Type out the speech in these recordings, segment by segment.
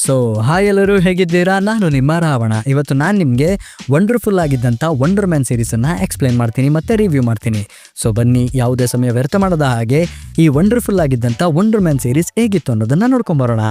So hi ಎಲ್ಲರೂ ಹೇಗಿದ್ದೀರಾ? ನಾನು ನಿಮ್ಮ ರಾವಣ. ಇವತ್ತು ನಾನು ನಿಮಗೆ ವಂಡರ್ಫುಲ್ ಆಗಿದ್ದಂಥ ವಂಡರ್ ಮ್ಯಾನ್ ಸೀರೀಸನ್ನು ಎಕ್ಸ್ಪ್ಲೇನ್ ಮಾಡ್ತೀನಿ ಮತ್ತು ರಿವ್ಯೂ ಮಾಡ್ತೀನಿ. ಸೊ ಬನ್ನಿ, ಯಾವುದೇ ಸಮಯ ವ್ಯರ್ಥ ಮಾಡದ ಹಾಗೆ ಈ ವಂಡರ್ಫುಲ್ ಆಗಿದ್ದಂಥ ವಂಡರ್ ಮ್ಯಾನ್ ಸೀರೀಸ್ ಹೇಗಿತ್ತು ಅನ್ನೋದನ್ನು ನೋಡ್ಕೊಂಬರೋಣ.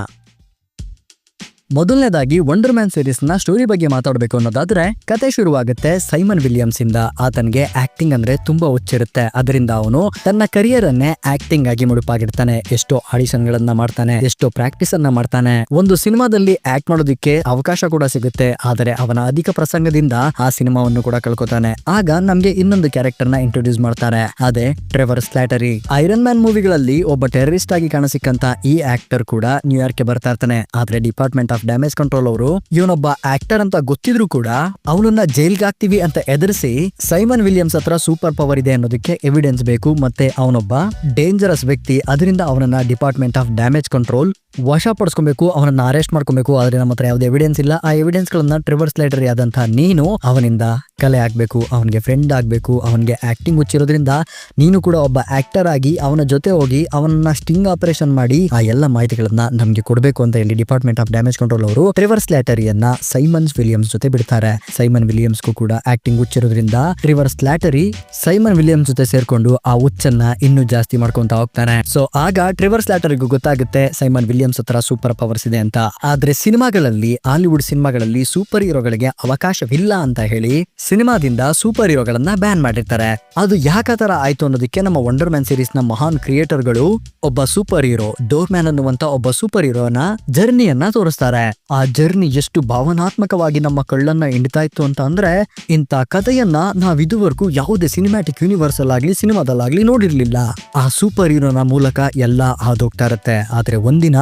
ಮೊದಲನೇದಾಗಿ ವಂಡರ್ ಮ್ಯಾನ್ ಸೀರೀಸ್ನ ಸ್ಟೋರಿ ಬಗ್ಗೆ ಮಾತಾಡಬೇಕು ಅನ್ನೋದಾದ್ರೆ, ಕತೆ ಶುರುವಾಗುತ್ತೆ ಸೈಮನ್ ವಿಲಿಯಮ್ಸ್ ಇಂದ. ಆತನಿಗೆ ಆಕ್ಟಿಂಗ್ ಅಂದ್ರೆ ತುಂಬಾ ಹುಚ್ಚಿರುತ್ತೆ. ಅದರಿಂದ ಅವನು ತನ್ನ ಕರಿಯರ್ ಅನ್ನೇ ಆಕ್ಟಿಂಗ್ ಆಗಿ ಮುಡುಪಾಗಿರ್ತಾನೆ. ಎಷ್ಟೋ ಆಡಿಷನ್ ಗಳನ್ನ ಮಾಡ್ತಾನೆ, ಎಷ್ಟೋ ಪ್ರಾಕ್ಟೀಸ್ ಅನ್ನ ಮಾಡ್ತಾನೆ. ಒಂದು ಸಿನಿಮಾದಲ್ಲಿ ಆಕ್ಟ್ ಮಾಡೋದಕ್ಕೆ ಅವಕಾಶ ಕೂಡ ಸಿಗುತ್ತೆ, ಆದರೆ ಅವನ ಅಧಿಕ ಪ್ರಸಂಗದಿಂದ ಆ ಸಿನಿಮಾವನ್ನು ಕೂಡ ಕಳ್ಕೊತಾನೆ. ಆಗ ನಮ್ಗೆ ಇನ್ನೊಂದು ಕ್ಯಾರೆಕ್ಟರ್ ನ ಇಂಟ್ರೊಡ್ಯೂಸ್ ಮಾಡ್ತಾರೆ, ಅದೇ ಟ್ರೆವರ್ ಸ್ಲ್ಯಾಟರಿ. ಐರನ್ ಮ್ಯಾನ್ ಮೂವಿಗಳಲ್ಲಿ ಒಬ್ಬ ಟೆರರಿಸ್ಟ್ ಆಗಿ ಕಾಣಿಸಿಕಂತ ಈ ಆಕ್ಟರ್ ಕೂಡ ನ್ಯೂಯಾರ್ಕ್ ಗೆ ಬರ್ತಾ ಇರ್ತಾನೆ. ಆದ್ರೆ ಡಿಪಾರ್ಟ್ಮೆಂಟ್ ಆಫ್ ಡ್ಯಾಮೇಜ್ ಕಂಟ್ರೋಲ್ ಅವರು ಇವನೊಬ್ಬ ಆಕ್ಟರ್ ಅಂತ ಗೊತ್ತಿದ್ರು ಕೂಡ ಅವನನ್ನ ಜೈಲ್ಗೆ ಹಾಕ್ತಿವಿ ಅಂತ ಎದುರಿಸಿ, ಸೈಮನ್ ವಿಲಿಯಮ್ಸ್ ಹತ್ರ ಸೂಪರ್ ಪವರ್ ಇದೆ ಅನ್ನೋದಕ್ಕೆ ಎವಿಡೆನ್ಸ್ ಬೇಕು, ಮತ್ತೆ ಅವನೊಬ್ಬ ಡೇಂಜರಸ್ ವ್ಯಕ್ತಿ, ಅದರಿಂದ ಅವನನ್ನ ಡಿಪಾರ್ಟ್ಮೆಂಟ್ ಆಫ್ ಡ್ಯಾಮೇಜ್ ಕಂಟ್ರೋಲ್ ವಶಪಡಿಸ್ಕೊಬೇಕು, ಅವನನ್ನ ಅರೆಸ್ಟ್ ಮಾಡ್ಕೊಬೇಕು. ಆದ್ರೆ ನಮ್ಮ ಹತ್ರ ಯಾವುದೇ ಎವಿಡೆನ್ಸ್ ಇಲ್ಲ. ಆ ಎವಿಡೆನ್ಸ್ ಗಳನ್ನ ಟ್ರೆವರ್ ಸ್ಲ್ಯಾಟರಿ ಆದಂತಹ ನೀನು ಅವನಿಂದ ಕಲೆ ಆಗ್ಬೇಕು, ಅವನಿಗೆ ಫ್ರೆಂಡ್ ಆಗ್ಬೇಕು. ಅವನಿಗೆ ಆಕ್ಟಿಂಗ್ ಹುಚ್ಚಿರೋದ್ರಿಂದ ನೀನು ಕೂಡ ಒಬ್ಬ ಆಕ್ಟರ್ ಆಗಿ ಅವನ ಜೊತೆ ಹೋಗಿ ಅವನನ್ನ ಸ್ಟಿಂಗ್ ಆಪರೇಷನ್ ಮಾಡಿ ಆ ಎಲ್ಲ ಮಾಹಿತಿಗಳನ್ನ ನಮ್ಗೆ ಕೊಡಬೇಕು ಅಂತ ಹೇಳಿ ಡಿಪಾರ್ಟ್ಮೆಂಟ್ ಆಫ್ ಡ್ಯಾಮೇಜ್ ಕಂಟ್ರೋಲ್ ಅವರು ಟ್ರೆವರ್ ಸ್ಲ್ಯಾಟರಿಯನ್ನ ಸೈಮನ್ ವಿಲಿಯಮ್ಸ್ ಜೊತೆ ಬಿಡ್ತಾರೆ. ಸೈಮನ್ ವಿಲಿಯಮ್ಸ್ಗೂ ಕೂಡ ಆಕ್ಟಿಂಗ್ ಹುಚ್ಚಿರೋದ್ರಿಂದ ಟ್ರೆವರ್ ಸ್ಲ್ಯಾಟರಿ ಸೈಮನ್ ವಿಲಿಯಮ್ಸ್ ಜೊತೆ ಸೇರ್ಕೊಂಡು ಆ ಹುಚ್ಚನ್ನ ಇನ್ನೂ ಜಾಸ್ತಿ ಮಾಡ್ಕೊಂತ ಹೋಗ್ತಾನೆ. ಸೊ ಆಗ ಟ್ರೆವರ್ ಸ್ಲ್ಯಾಟರಿಗೂ ಗೊತ್ತಾಗುತ್ತೆ ಸೈಮನ್ ವಿಲಿಯಮ್ಸ್ ಹತ್ರ ಸೂಪರ್ ಪವರ್ಸ್ ಇದೆ ಅಂತ. ಆದ್ರೆ ಸಿನಿಮಾಗಳಲ್ಲಿ, ಹಾಲಿವುಡ್ ಸಿನಿಮಾಗಳಲ್ಲಿ ಸೂಪರ್ ಹೀರೋಗಳಿಗೆ ಅವಕಾಶವಿಲ್ಲ ಅಂತ ಹೇಳಿ ಸಿನಿಮಾದಿಂದ ಸೂಪರ್ ಹೀರೋಗಳನ್ನ ಬ್ಯಾನ್ ಮಾಡಿರ್ತಾರೆ. ಅದು ಯಾಕತರ ಆಯ್ತು ಅನ್ನೋದಕ್ಕೆ ನಮ್ಮ ವಂಡರ್ ಮ್ಯಾನ್ ಸೀರೀಸ್ ನ ಮಹಾನ್ ಕ್ರಿಯೇಟರ್ಗಳು ಒಬ್ಬ ಸೂಪರ್ ಹೀರೋ ಡೋರ್ ಮ್ಯಾನ್ ಅನ್ನುವಂತ ಒಬ್ಬ ಸೂಪರ್ ಹೀರೋನ ಜರ್ನಿಯನ್ನ ತೋರಿಸ್ತಾರೆ. ಆ ಜರ್ನಿ ಎಷ್ಟು ಭಾವನಾತ್ಮಕವಾಗಿ ನಮ್ಮ ಕಳ್ಳನ್ನ ಹಿಂಡ್ತಾ ಇತ್ತು ಅಂತ ಅಂದ್ರೆ, ಇಂಥ ಕಥೆಯನ್ನ ನಾವ್ ಇದುವರೆಗೂ ಯಾವುದೇ ಸಿನಿಮ್ಯಾಟಿಕ್ ಯೂನಿವರ್ಸ್ ಅಲ್ಲಾಗ್ಲಿ ಸಿನಿಮಾದಲ್ಲಾಗ್ಲಿ ನೋಡಿರ್ಲಿಲ್ಲ. ಆ ಸೂಪರ್ ಹೀರೋನ ಮೂಲಕ ಎಲ್ಲ ಹಾದೋಗ್ತಾ ಇರುತ್ತೆ. ಆದ್ರೆ ಒಂದಿನ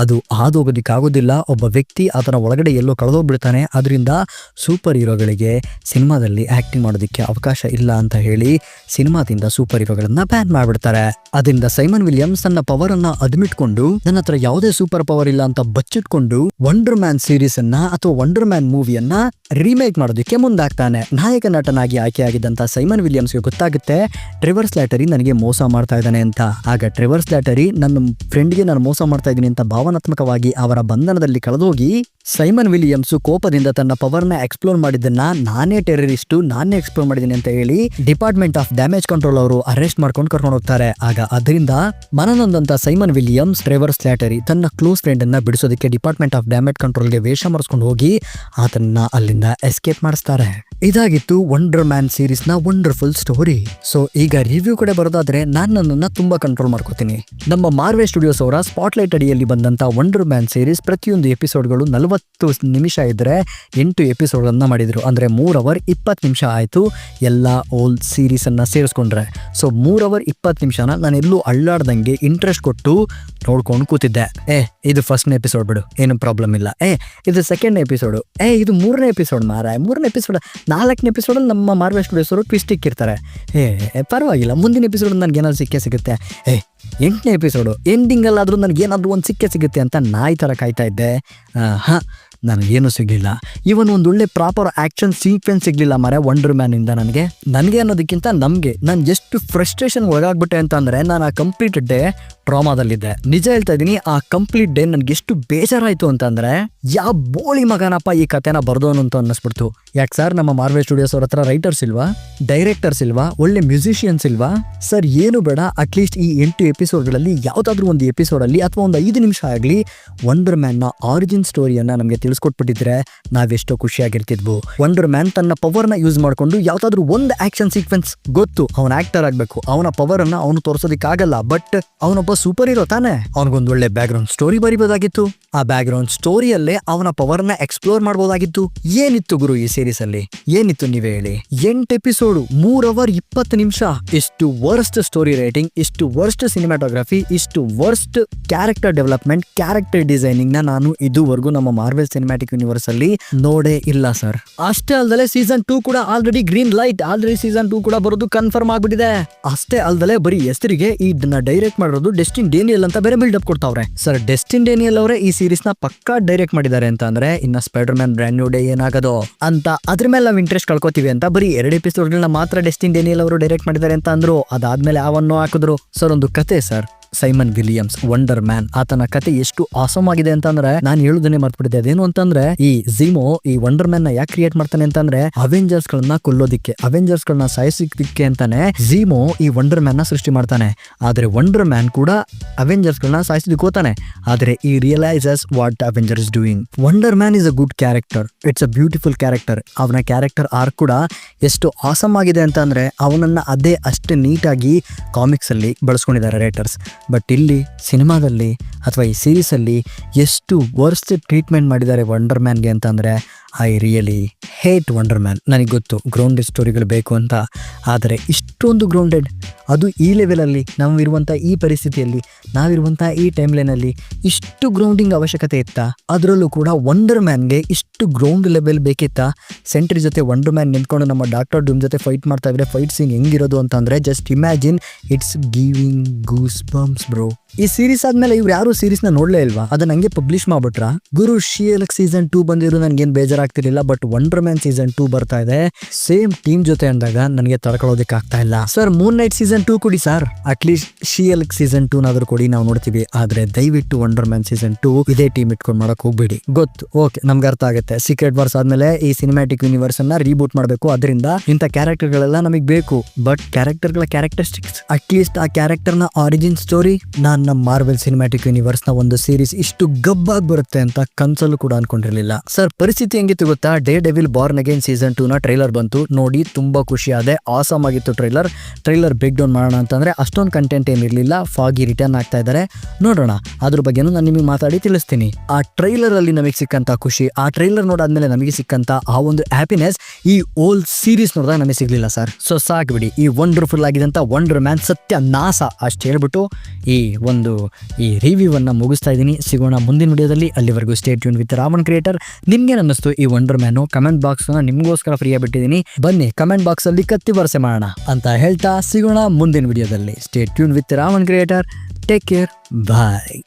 ಅದು ಹಾದೋಗೋದಿಕ್ಕಾಗೋದಿಲ್ಲ. ಒಬ್ಬ ವ್ಯಕ್ತಿ ಅದರ ಒಳಗಡೆ ಎಲ್ಲೋ ಕಳೆದೋಗ್ಬಿಡ್ತಾನೆ. ಅದರಿಂದ ಸೂಪರ್ ಹೀರೋಗಳಿಗೆ ಸಿನಿಮಾದಲ್ಲಿ ಆಕ್ಟಿಂಗ್ ಮಾಡೋದಕ್ಕೆ ಅವಕಾಶ ಇಲ್ಲ ಅಂತ ಹೇಳಿ ಸಿನಿಮಾದಿಂದ ಸೂಪರ್ ಹೀರೋಗಳನ್ನ ಬ್ಯಾನ್ ಮಾಡ್ಬಿಡ್ತಾರೆ. ಅದರಿಂದ ಸೈಮನ್ ವಿಲಿಯಮ್ಸ್ ತನ್ನ ಪವರ್ ಅನ್ನ ಅದ್ಮಿಟ್ಕೊಂಡು, ನನ್ನ ಹತ್ರ ಯಾವುದೇ ಸೂಪರ್ ಪವರ್ ಇಲ್ಲ ಅಂತ ಬಚ್ಚಿಟ್ಕೊಂಡು ವಂಡರ್ ಮ್ಯಾನ್ ಸೀರೀಸ್ ಅನ್ನ ಅಥವಾ ವಂಡರ್ ಮ್ಯಾನ್ ಮೂವಿಯನ್ನ ರೀಮೇಕ್ ಮಾಡೋದಕ್ಕೆ ಮುಂದಾಗ್ತಾನೆ. ನಾಯಕ ನಟನಾಗಿ ಆಯ್ಕೆಯಾಗಿದ್ದಂತ ಸೈಮನ್ ವಿಲಿಯಮ್ಸ್ಗೆ ಗೊತ್ತಾಗುತ್ತೆ ಟ್ರೆವರ್ ಸ್ಲ್ಯಾಟರಿ ನನಗೆ ಮೋಸ ಮಾಡ್ತಾ ಇದ್ದಾನೆ ಅಂತ. ಆಗ ಟ್ರೆವರ್ ಸ್ಲ್ಯಾಟರಿ ನನ್ನ ಫ್ರೆಂಡ್ಗೆ ನಾನು ಮೋಸ ಮಾಡ್ತಾ ಇದ್ದೀನಿ ಅಂತ ಭಾವನಾತ್ಮಕವಾಗಿ ಅವರ ಬಂಧನದಲ್ಲಿ ಕಳೆದೋಗಿ, ಸೈಮನ್ ವಿಲಿಯಮ್ಸ್ ಕೋಪದಿಂದ ತನ್ನ ಪವರ್ನ ಎಕ್ಸ್ಪ್ಲೋರ್ ಮಾಡಿದ್ದನ್ನ ನಾನೇ ಟೆರರಿಸ್ಟ್, ನಾನೇ ಎಕ್ಸ್ಪ್ಲೋರ್ ಮಾಡಿದ್ದೀನಿ ಅಂತ ಹೇಳಿ ಡಿಪಾರ್ಟ್ಮೆಂಟ್ ಆಫ್ ಡ್ಯಾಮೇಜ್ ಕಂಟ್ರೋಲ್ ಅವರು ಅರೆಸ್ಟ್ ಮಾಡ್ಕೊಂಡು ಕರ್ಕೊಂಡು ಹೋಗ್ತಾರೆ. ಆಗ ಅದರಿಂದ ಮನನೊಂದಂತ ಸೈಮನ್ ವಿಲಿಯಮ್ಸ್ ಟ್ರೆವರ್ ಸ್ಲ್ಯಾಟರಿ ತನ್ನ ಕ್ಲೋಸ್ ಫ್ರೆಂಡ್ ಅನ್ನ ಬಿಡಿಸೋದಕ್ಕೆ ಡಿಪಾರ್ಟ್ಮೆಂಟ್ ಆಫ್ ಡ್ಯಾಮೇಜ್ ಕಂಟ್ರೋಲ್ಗೆ ವೇಷ ಮಾಡಿಸ್ಕೊಂಡು ಹೋಗಿ ಆತನ್ನ ಅಲ್ಲಿಂದ ಎಸ್ಕೇಪ್ ಮಾಡಿಸ್ತಾರೆ. ಇದಾಗಿತ್ತು ವಂಡರ್ ಮ್ಯಾನ್ ಸೀರೀಸ್ ನ ವಂಡರ್ಫುಲ್ ಸ್ಟೋರಿ. ಸೊ ಈಗ ರಿವ್ಯೂ ಕಡೆ ಬರೋದಾದ್ರೆ, ನಾನು ನನ್ನನ್ನ ತುಂಬಾ ಕಂಟ್ರೋಲ್ ಮಾಡ್ಕೋತೀನಿ. ನಮ್ಮ ಮಾರ್ವೆಲ್ ಸ್ಟುಡಿಯೋಸ್ ಅವರ ಸ್ಪಾಟ್ಲೈಟ್ ಅಡಿಯಲ್ಲಿ ಬಂದಂತ ವಂಡರ್ ಮ್ಯಾನ್ ಸೀರೀಸ್ ಪ್ರತಿಯೊಂದು ಎಪಿಸೋಡ್ಗಳು 40 ನಿಮಿಷ ಇದ್ರೆ 8 ಎಪಿಸೋಡ್ಗಳನ್ನ ಮಾಡಿದ್ರು. ಅಂದ್ರೆ 3 ಅವರ್ 20 ನಿಮಿಷ ಆಯ್ತು ಎಲ್ಲ ಓಲ್ ಸೀರೀಸ್ ಅನ್ನ ಸೇರಿಸ್ಕೊಂಡ್ರೆ. ಸೊ 3 ಅವರ್ 20 ನಿಮಿಷನ ನಾನು ಎಲ್ಲೂ ಅಳ್ಳಾಡ್ದಂಗೆ ಇಂಟ್ರೆಸ್ಟ್ ಕೊಟ್ಟು ನೋಡ್ಕೊಂಡು ಕೂತಿದ್ದೆ. ಇದು ಫಸ್ಟ್ ಎಪಿಸೋಡ್ ಬಿಡು, ಏನು ಪ್ರಾಬ್ಲಮ್ ಇಲ್ಲ. ಇದು ಸೆಕೆಂಡ್ ಎಪಿಸೋಡು, ಇದು 3ನೇ ಎಪಿಸೋಡ್ ಮಾರ, 3ನೇ ಎಪಿಸೋಡ್ 4ನೇ ಎಪಿಸೋಡಲ್ಲಿ ನಮ್ಮ ಮಾರ್ವೆಲ್ ಸ್ಟುಡಿಯೋಸ್ ಅವರು ಟ್ವಿಸ್ಟ್ ಇಕ್ಕಿರ್ತಾರೆ. ಪರವಾಗಿಲ್ಲ, ಮುಂದಿನ ಎಪಿಸೋಡ್ ನನಗೆ ಏನಾದ್ರು ಸಿಕ್ಕೇ 8ನೇ ಎಪಿಸೋಡು ಎಂಡಿಂಗ್ ಅಲ್ಲಾದ್ರೂ ನನಗೆ ಏನಾದ್ರು ಒಂದು ಸಿಗುತ್ತೆ ಅಂತ ನಾಯಿ ತರ ಕಾಯ್ತಾ ಇದ್ದೆ. ನನಗೇನು ಸಿಗ್ಲಿಲ್ಲ. ಇವನ್ ಒಂದು ಒಳ್ಳೆ ಪ್ರಾಪರ್ ಆಕ್ಷನ್ ಸೀಕ್ವೆನ್ಸ್ ಸಿಗ್ಲಿಲ್ಲ ಮಾರೆ ವಂಡರ್ ಮ್ಯಾನ್ ಇಂದ. ನನಗೆ ಅನ್ನೋದಕ್ಕಿಂತ ನಾನು ಎಷ್ಟು ಫ್ರಸ್ಟ್ರೇಷನ್ ಒಳಗಾಗ್ಬಿಟ್ಟೆ ಅಂತ ಅಂದ್ರೆ, ನಾನು ಆ ಕಂಪ್ಲೀಟ್ ಡೇ ಟ್ರಾಮಾದಲ್ಲಿದ್ದೆ. ನಿಜ ಹೇಳ್ತಾ ಇದ್ದೀನಿ, ಆ ಕಂಪ್ಲೀಟ್ ಡೇ ನನ್ಗೆ ಎಷ್ಟು ಬೇಜಾರಾಯ್ತು ಅಂತಂದ್ರೆ, ಯಾವ ಬೋಳಿ ಮಗನಪ್ಪ ಈ ಕಥೆನ ಬರ್ದೋನು ಅಂತ ಅನ್ನಿಸ್ಬಿಡ್ತು. ಯಾಕೆ ಸರ್, ನಮ್ಮ ಮಾರ್ವೆಲ್ ಸ್ಟುಡಿಯೋಸ್ ಅವ್ರ ಹತ್ರ ರೈಟರ್ಸ್ ಇಲ್ವಾ, ಡೈರೆಕ್ಟರ್ಸ್ ಇಲ್ವಾ, ಒಳ್ಳೆ ಮ್ಯೂಸಿಷಿಯನ್ಸ್ ಇಲ್ವಾ? ಸರ್ ಏನು ಬೇಡ, ಅಟ್ಲೀಸ್ಟ್ ಈ 8 ಎಪಿಸೋಡ್ಗಳಲ್ಲಿ ಯಾವ್ದಾದ್ರು ಒಂದು ಎಪಿಸೋಡಲ್ಲಿ ಅಥವಾ ಒಂದು 5 ನಿಮಿಷ ಆಗಲಿ ವಂಡರ್ ಮ್ಯಾನ್ ನ ಆರಿಜಿನ್ ಸ್ಟೋರಿಯನ್ನ ನಮಗೆ ತಿಳಿಸ್ಕೊಟ್ಬಿಟ್ಟಿದ್ರೆ ನಾವೆಷ್ಟೋ ಖುಷಿಯಾಗಿರ್ತಿದ್ವು. ವಂಡರ್ ಮ್ಯಾನ್ ತನ್ನ ಪವರ್ನ ಯೂಸ್ ಮಾಡ್ಕೊಂಡು ಯಾವ್ದಾದ್ರು ಒಂದು ಆಕ್ಷನ್ ಸೀಕ್ವೆನ್ಸ್, ಗೊತ್ತು ಅವನ ಆಕ್ಟರ್ ಆಗ್ಬೇಕು, ಅವನ ಪವರ್ ಅನ್ನ ಅವನು ತೋರಿಸೋದಿಕ್ಕಾಗಲ್ಲ, ಬಟ್ ಅವನೊಬ್ಬ ಸೂಪರ್ ಹೀರೋ ತಾನೆ, ಅವನಿಗೊಂದು ಒಳ್ಳೆ ಬ್ಯಾಕ್ ಗ್ರೌಂಡ್ ಸ್ಟೋರಿ ಬರಿಬೋದಾಗಿತ್ತು. ಆ ಬ್ಯಾಕ್ ಗ್ರೌಂಡ್ ಸ್ಟೋರಿಯಲ್ಲೇ ಅವನ ಪವರ್ ನ ಎಕ್ಸ್ಪ್ಲೋರ್ ಮಾಡಬಹುದಾಗಿತ್ತು. ಏನಿತ್ತು ಗುರು ಈ ಸೀರೀಸ್ ಅಲ್ಲಿ, ಏನಿತ್ತು ನೀವೇ ಹೇಳಿ? 8 ಎಪಿಸೋಡ್ 3 ಅವರ್ 20 ನಿಮಿಷ. ಇಷ್ಟು ವರ್ಸ್ಟ್ ಸ್ಟೋರಿ ರೈಟಿಂಗ್, ಇಷ್ಟು ವರ್ಸ್ಟ್ ಸಿನಿಮಾಟೋಗ್ರಫಿ, ಇಷ್ಟು worst character development, character designing ನ ನಾನು ಇದುವರೆಗೂ ನಮ್ಮ ಮಾರ್ವೆಲ್ ಸಿನಿಮ್ಯಾಟಿಕ್ ಯೂನಿವರ್ಸ್ ಅಲ್ಲಿ ನೋಡೇ ಇಲ್ಲ ಸರ್. ಅಷ್ಟೇ ಅಲ್ದಲೆ ಸೀಸನ್ 2 ಕೂಡ already green light, already season 2 ಕೂಡ ಬರೋದು ಕನ್ಫರ್ಮ್ ಆಗ್ಬಿಟ್ಟಿದೆ. ಅಷ್ಟೇ ಅಲ್ದಲೆ ಬರೀ ಹೆಸರಿಗೆ ಇದನ್ನ ಡೈರೆಕ್ಟ್ ಮಾಡಿರೋದು ಡೆಸ್ಟಿನ್ ಡೇನಿಯಲ್ ಅಂತ ಬೇರೆ ಬಿಲ್ಡಪ್ ಕೊಡ್ತಾವ್ರೆ. ಸರ್ ಡೆಸ್ಟಿನ್ ಡೇನಿಯಲ್ ಅವರೇ ಈ ಸೀರೀಸ್ ನ ಪಕ್ಕಾ ಡೈರೆಕ್ಟ್ ಮಾಡಿದ್ದಾರೆ ಅಂತ ಅಂದ್ರೆ, ಇನ್ನ Spider Man brand new day ಏನಾಗದೋ ಅಂತ ಅದ್ರ ಮೇಲೆ ನಾವು ಇಂಟ್ರೆಸ್ಟ್ ಕಳ್ಕೊತೀವಿ ಅಂತ ಬರೀ 2 ಎಪಿಸೋಡ್ಗಳನ್ನ ಮಾತ್ರ ಡೆಸ್ಟಿನ್ ಡೇನಿಯಲ್ ಅವರು ಡೈರೆಕ್ಟ್ ಮಾಡಿದ್ದಾರೆ ಅಂತ ಅಂದ್ರು. ಅದಾದ್ಮೇಲೆ ಅವನ್ನೋ ಹಾಕಿದ್ರು. ಸರ್ ಒಂದು ಕತೆ sir, Simon Williams wonder man. ಆತನ ಕತೆ ಎಷ್ಟು ಆಸಮ್ ಆಗಿದೆ ಅಂತಂದ್ರೆ ನಾನು ಹೇಳುದನ್ನೇ ಮರ್ತ್ಬಿಟ್ಟಿದ್ದೆ. ಅದೇನು ಅಂತಂದ್ರೆ ಈ ಝೀಮೋ ಈ ವಂಡರ್ ಮ್ಯಾನ್ ನ ಯಾಕೆ ಕ್ರಿಯೇಟ್ ಮಾಡ್ತಾನೆ ಅಂತಂದ್ರೆ ಅವೆಂಜರ್ಸ್ ಗಳನ್ನ ಕೊಲ್ಲೋದಿಕ್ಕೆ, ಅವೆಂಜರ್ಸ್ ಗಳನ್ನ ಸಾಯಿಸೋದಿಕ್ಕೆ ಅಂತಾನೆ ಝೀಮೋ ಈ ವಂಡರ್ ಮ್ಯಾನ್ ನ ಸೃಷ್ಟಿ ಮಾಡ್ತಾನೆ. ಆದ್ರೆ ವಂಡರ್ ಮ್ಯಾನ್ ಕೂಡ ಅವೆಂಜರ್ಸ್ ಗಳನ್ನ ಸಾಯಿಸೋದಕ್ಕೆ ಹೋಗ್ತಾನೆ. ಆದ್ರೆ ಈ realises what Avenger is doing. Wonder man is a good character, it's a beautiful character. ಅವನ ಕ್ಯಾರೆಕ್ಟರ್ ಆರ್ಕ್ ಕೂಡ ಎಷ್ಟು ಆಸಮ್ ಆಗಿದೆ ಅಂತ ಅಂದ್ರೆ ಅವನನ್ನ ಅಷ್ಟೇ ನೀಟಾಗಿ ಕಾಮಿಕ್ಸ್ ಅಲ್ಲಿ ಬಳಸ್ಕೊಂಡಿದ್ದಾರೆ ರೈಟರ್ಸ್. ಬಟ್ ಇಲ್ಲಿ ಸಿನಿಮಾದಲ್ಲಿ ಅಥವಾ ಈ ಸೀರೀಸ್ ಅಲ್ಲಿ ಎಷ್ಟು ವರ್ಸ್ಟ್ ಟ್ರೀಟ್ಮೆಂಟ್ ಮಾಡಿದ್ದಾರೆ ವಂಡರ್ ಮ್ಯಾನ್ಗೆ ಅಂತಂದ್ರೆ I really hate wonder man. ನನಗೆ ಗೊತ್ತು ಗ್ರೌಂಡೆಡ್ ಸ್ಟೋರಿಗಳು ಬೇಕು ಅಂತ, ಆದರೆ ಇಷ್ಟೊಂದು ಗ್ರೌಂಡೆಡ್, ಅದು ಈ ಲೆವೆಲಲ್ಲಿ ನಾವಿರುವಂಥ ಈ ಪರಿಸ್ಥಿತಿಯಲ್ಲಿ, ನಾವಿರುವಂಥ ಈ ಟೈಮ್ ಲೈನಲ್ಲಿ ಇಷ್ಟು ಗ್ರೌಂಡಿಂಗ್ ಅವಶ್ಯಕತೆ ಇತ್ತಾ? ಅದರಲ್ಲೂ ಕೂಡ ವಂಡರ್ ಮ್ಯಾನ್ಗೆ ಇಷ್ಟು ಗ್ರೌಂಡ್ ಲೆವೆಲ್ ಬೇಕಿತ್ತಾ? ಸೆಂಟ್ರಿ ಜೊತೆ ವಂಡರ್ ಮ್ಯಾನ್ ನಿಂತ್ಕೊಂಡು ನಮ್ಮ ಡಾಕ್ಟರ್ ಡೂಮ್ ಜೊತೆ ಫೈಟ್ ಮಾಡ್ತಾ ಇದ್ರೆ ಫೈಟ್ ಸೀನ್ ಹೆಂಗಿರೋದು ಅಂತಂದರೆ just imagine, it's giving goose bumps bro. ಈ ಸೀರೀಸ್ ಆದ್ಮೇಲೆ ಇವ್ರು ಯಾರು ಸೀರೀಸ್ನ ನೋಡಲೇ ಇಲ್ವಾ? ಅದನ್ನ ಹಂಗೆ ಪಬ್ಲಿಷ್ ಮಾಡ್ಬಿಟ್ರ? ಗುರು ಶಿಯಲಕ್ ಸೀಸನ್ 2 ಬಂದಿರೋ ನನ್ಗೇನು ಬೇಜಾರಾಗ್ತಿರ್ಲಿಲ್ಲ, ಬಟ್ ವಂಡರ್ ಮ್ಯಾನ್ ಸೀಸನ್ 2 ಬರ್ತಾ ಇದೆ ಸೇಮ್ ಟೀಮ್ ಜೊತೆ ಅಂದಾಗ ನನಗೆ ತಡ್ಕೊಳ್ಳೋದಕ್ಕೆ ಆಗ್ತಾ ಇಲ್ಲ. ಸರ್ ಮೂನ್ ನೈಟ್ ಸೀಸನ್ 2 ಕೊಡಿ ಸರ್, ಅಟ್ಲೀಸ್ಟ್ ಶಿಯಲಕ್ ಸೀಸನ್ 2 ನಾದ್ರೂ ಕೊಡಿ, ನಾವು ನೋಡ್ತೀವಿ. ಆದ್ರೆ ದಯವಿಟ್ಟು ವಂಡರ್ ಮ್ಯಾನ್ ಸೀಸನ್ 2 ಇದೇ ಟೀಮ್ ಇಟ್ಕೊಂಡು ಮಾಡಕ್ ಹೋಗ್ಬೇಡಿ. ಗೊತ್ತು, ಓಕೆ, ನಮ್ಗೆ ಅರ್ಥ ಆಗುತ್ತೆ. ಸೀಕ್ರೆಟ್ ವಾರ್ಸ್ ಆದ್ಮೇಲೆ ಈ ಸಿನಿಮ್ಯಾಟಿಕ್ ಯೂನಿವರ್ಸ್ ಅನ್ನ ರೀಬೂಟ್ ಮಾಡಬೇಕು, ಅದರಿಂದ ಇಂಥ ಕ್ಯಾರೆಕ್ಟರ್ ಗಳೆಲ್ಲ ನಮಗೆ ಬೇಕು. ಬಟ್ ಕ್ಯಾರೆಕ್ಟರ್ ಗಳ ಕ್ಯಾರೆಕ್ಟರಿಸ್ಟಿಕ್ಸ್, ಅಟ್ಲೀಸ್ಟ್ ಆ ಕ್ಯಾರೆಕ್ಟರ್ ನ ಆರಿಜಿನ್ ಸ್ಟೋರಿ, ನಾನು ನಮ್ಮ ಮಾರ್ವೆಲ್ ಸಿನಿಮ್ಯಾಟಿಕ್ ಯೂನಿವರ್ಸ್ ನ ಒಂದು ಸೀರೀಸ್ ಇಷ್ಟು ಗಬ್ಬಾಗಿ ಬರುತ್ತೆ ಅಂತ ಕನ್ಸಲ್ಲೂ ಕೂಡ ಅನ್ಕೊಂಡಿರ್ಲಿಲ್ಲ. ಸರ್ ಪರಿಸ್ಥಿತಿ ಹೆಂಗಿತ್ತು ಗೊತ್ತಾ? Day devil Born again season 2 ನ ಟ್ರೈಲರ್ ಬಂತು, ನೋಡಿ ತುಂಬಾ ಖುಷಿ ಆದೆ. ಆಸಮ್ ಆಗಿತ್ತು ಟ್ರೈಲರ್ ಬ್ರೇಕ್ ಡೌನ್ ಮಾಡೋಣ ಅಂತಂದ್ರೆ ಅಷ್ಟೊಂದು ಕಂಟೆಂಟ್ ಏನಿರಲಿಲ್ಲ. ಫಾಗಿ ರಿಟರ್ನ್ ಆಗ್ತಾ ಇದ್ದಾರೆ, ನೋಡೋಣ ಅದ್ರ ಬಗ್ಗೆನೂ ನಾನು ನಿಮಗೆ ಮಾತಾಡಿ ತಿಳಿಸ್ತೀನಿ. ಆ ಟ್ರೈಲರ್ ಅಲ್ಲಿ ನಮಗೆ ಸಿಕ್ಕಂತ ಖುಷಿ, ಆ ಟ್ರೈಲರ್ ನೋಡಾದ್ಮೇಲೆ ನಮಗೆ ಸಿಕ್ಕಂತ ಆ ಒಂದು ಹ್ಯಾಪಿನೆಸ್ ಈ ಓಲ್ ಸೀರೀಸ್ ನೋಡಿದಾಗ ನಮಗೆ ಸಿಗ್ಲಿಲ್ಲ ಸರ್. ಸೊ ಸಾಕ್ಬಿಡಿ, ಈ ವಂಡರ್ಫುಲ್ ಆಗಿದಂತ ವಂಡರ್ ಮ್ಯಾನ್ ಸತ್ಯ ನಾಸ ಅಷ್ಟು ಹೇಳ್ಬಿಟ್ಟು ಈ ರಿವ್ಯೂ ಅನ್ನ ಮುಗಿಸ್ತಾ ಇದ್ದೀನಿ. ಸಿಗೋಣ ಮುಂದಿನ ವಿಡಿಯೋದಲ್ಲಿ. ಅಲ್ಲಿವರೆಗೂ stay tune with Ravan creator. ನಿಮ್ಗೆ ಅನ್ನಿಸ್ತು ಈ ವಂಡರ್ ಮ್ಯಾನು? ಕಮೆಂಟ್ ಬಾಕ್ಸ್ ನಿಮ್ಗೋಸ್ಕರ ಫ್ರೀ ಬಿಟ್ಟಿದ್ದೀನಿ, ಬನ್ನಿ ಕಮೆಂಟ್ ಬಾಕ್ಸ್ ಅಲ್ಲಿ ಕತ್ತಿ ವರಸೆ ಮಾಡೋಣ ಅಂತ ಹೇಳ್ತಾ ಸಿಗೋಣ ಮುಂದಿನ ವಿಡಿಯೋದಲ್ಲಿ. Stay tune with Ravan creator. Take care, bye.